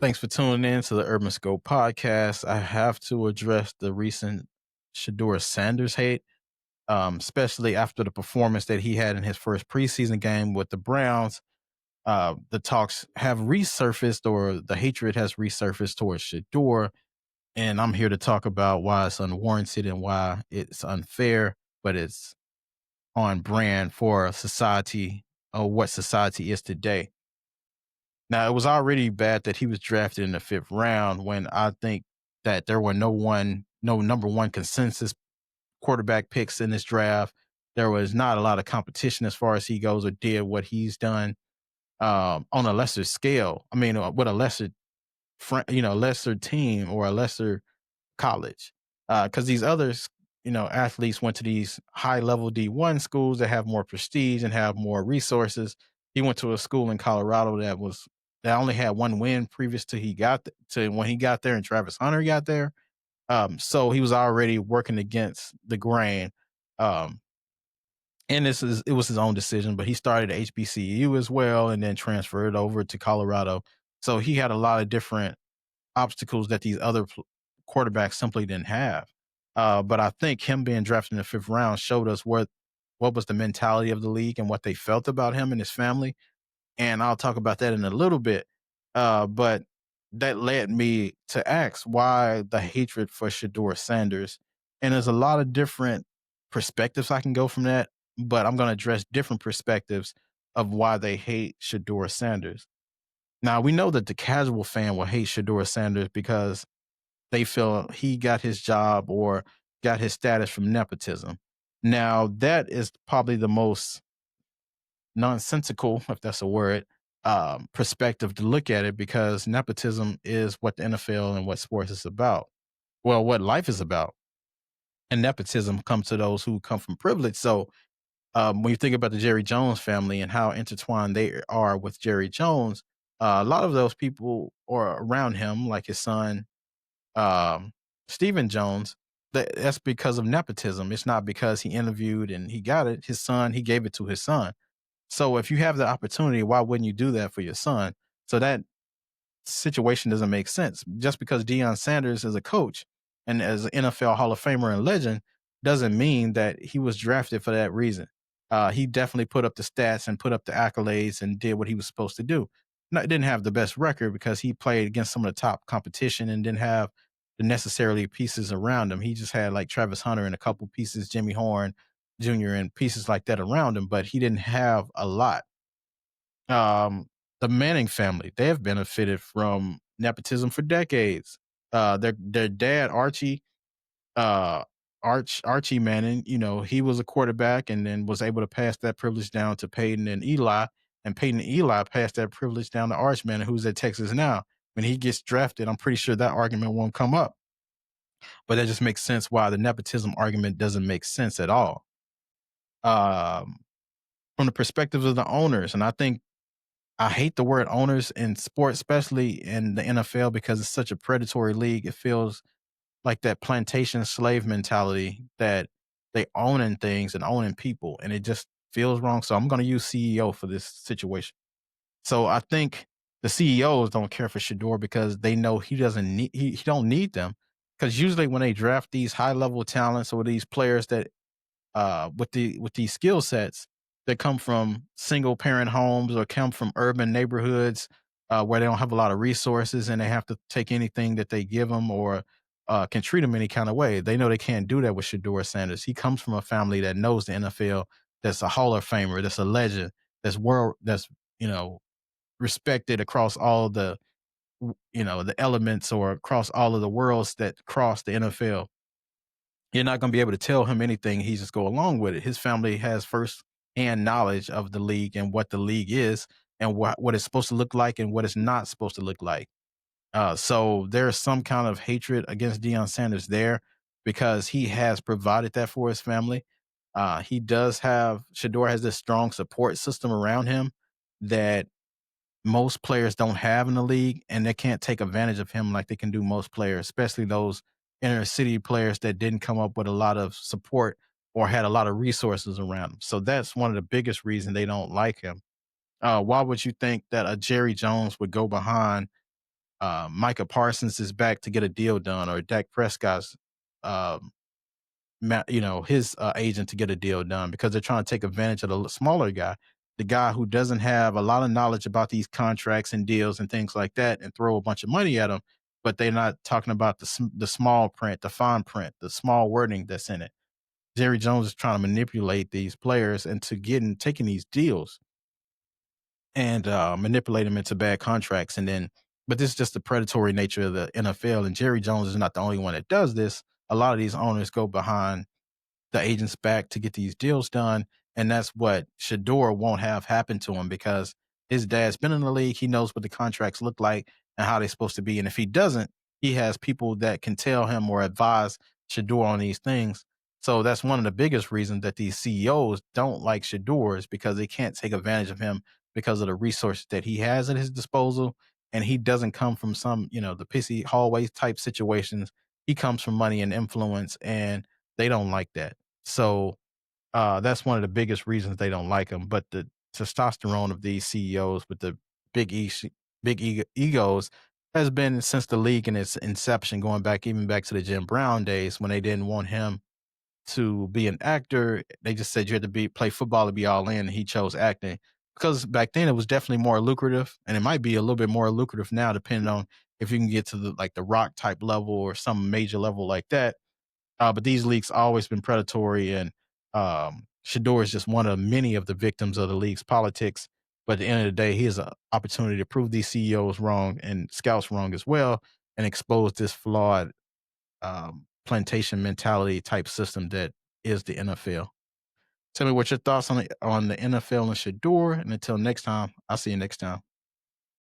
Thanks for tuning in to the Urban Scope podcast. I have to address the recent Shador Sanders hate, especially after the performance that he had in his first preseason game with the Browns. The talks have resurfaced, or the hatred has resurfaced towards Shador, and I'm here to talk about why it's unwarranted and why it's unfair, but it's on brand for society or what society is today. Now, it was already bad that he was drafted in the fifth round when I think that there were no number one consensus quarterback picks in this draft. There was not a lot of competition as far as he goes or did what he's done on a lesser scale. I mean, with a lesser, lesser team or a lesser college. Because these others, athletes went to these high level D1 schools that have more prestige and have more resources. He went to a school in Colorado that only had one win previous to to when he got there, and Travis Hunter got there. So he was already working against the grain. Um, and it was his own decision, but he started at HBCU as well and then transferred over to Colorado. So he had a lot of different obstacles that these other quarterbacks simply didn't have. But I think him being drafted in the fifth round showed us what was the mentality of the league and what they felt about him and his family. And I'll talk about that in a little bit. But that led me to ask why the hatred for Shador Sanders. And there's a lot of different perspectives I can go from that, but I'm going to address different perspectives of why they hate Shador Sanders. Now, we know that the casual fan will hate Shador Sanders because they feel he got his job or got his status from nepotism. Now, that is probably the most nonsensical, if that's a word, perspective to look at it because nepotism is what the NFL and what sports is about. Well, what life is about. And nepotism comes to those who come from privilege. So when you think about the Jerry Jones family and how intertwined they are with Jerry Jones, a lot of those people are around him, like his son, um, Stephen Jones. That's because of nepotism. It's not because he interviewed and he got it. His son, he gave it to his son. So if you have the opportunity, why wouldn't you do that for your son? So that situation doesn't make sense. Just because Deion Sanders is a coach and as an NFL Hall of Famer and legend doesn't mean that he was drafted for that reason. He definitely put up the stats and put up the accolades and did what he was supposed to do. Didn't have the best record because he played against some of the top competition and didn't have the necessarily pieces around him. He just had like Travis Hunter and a couple pieces, Jimmy Horn Jr. and pieces like that around him, but he didn't have a lot. The Manning family, they have benefited from nepotism for decades. Their dad, uh, Archie Manning, he was a quarterback and then was able to pass that privilege down to Peyton and Eli, and Peyton and Eli passed that privilege down to Arch Manning, who's at Texas now. When he gets drafted, I'm pretty sure that argument won't come up. But that just makes sense why the nepotism argument doesn't make sense at all. Um, from the perspective of the owners, and I hate the word owners in sports, especially in the NFL, because it's such a predatory league. It feels like that plantation slave mentality that they owning things and owning people, and it just feels wrong. So I'm going to use CEO for this situation. So I think the CEOs don't care for Shador because they know he doesn't need he don't need them. Because usually when they draft these high level talents or these players that with these skill sets that come from single parent homes or come from urban neighborhoods where they don't have a lot of resources and they have to take anything that they give them or can treat them any kind of way. They know they can't do that with Shador Sanders. He comes from a family that knows the NFL, that's a Hall of Famer, that's a legend, that's you know respected across all the elements or across all of the worlds that cross the NFL. You're not going to be able to tell him anything. He just go along with it. His family has first hand knowledge of the league and what the league is and what it's supposed to look like and what it's not supposed to look like. So there's some kind of hatred against Deion Sanders there because he has provided that for his family. He does have Shador has this strong support system around him that most players don't have in the league, and they can't take advantage of him like they can do most players, especially those inner city players that didn't come up with a lot of support or had a lot of resources around them. So that's one of the biggest reasons they don't like him. Why would you think that a Jerry Jones would go behind Micah Parsons is back to get a deal done, or Dak Prescott's, um, his agent to get a deal done because they're trying to take advantage of the smaller guy, the guy who doesn't have a lot of knowledge about these contracts and deals and things like that, and throw a bunch of money at him. But they're not talking about the small print, the fine print, the small wording that's in it. Jerry Jones is trying to manipulate these players into getting taking these deals and manipulate them into bad contracts. And then, but this is just the predatory nature of the NFL. And Jerry Jones is not the only one that does this. A lot of these owners go behind the agents back to get these deals done. And that's what Shador won't have happen to him because his dad's been in the league. He knows what the contracts look like and how they're supposed to be. And if he doesn't, he has people that can tell him or advise Shador on these things. So that's one of the biggest reasons that these CEOs don't like Shador is because they can't take advantage of him because of the resources that he has at his disposal. And he doesn't come from some, the pissy hallway type situations. He comes from money and influence, and they don't like that. So that's one of the biggest reasons they don't like him. But the testosterone of these CEOs with the big e- egos has been since the league in its inception, going back even back to the Jim Brown days when they didn't want him to be an actor. They just said you had to play football to be all in, and he chose acting because back then it was definitely more lucrative, and it might be a little bit more lucrative now, depending on if you can get to the Rock type level or some major level like that. But these leagues always been predatory, and Shador is just one of many of the victims of the league's politics. But at the end of the day, he has an opportunity to prove these CEOs wrong and scouts wrong as well, and expose this flawed plantation mentality type system that is the NFL. Tell me what your thoughts on the NFL and Shador. And until next time, I'll see you next time.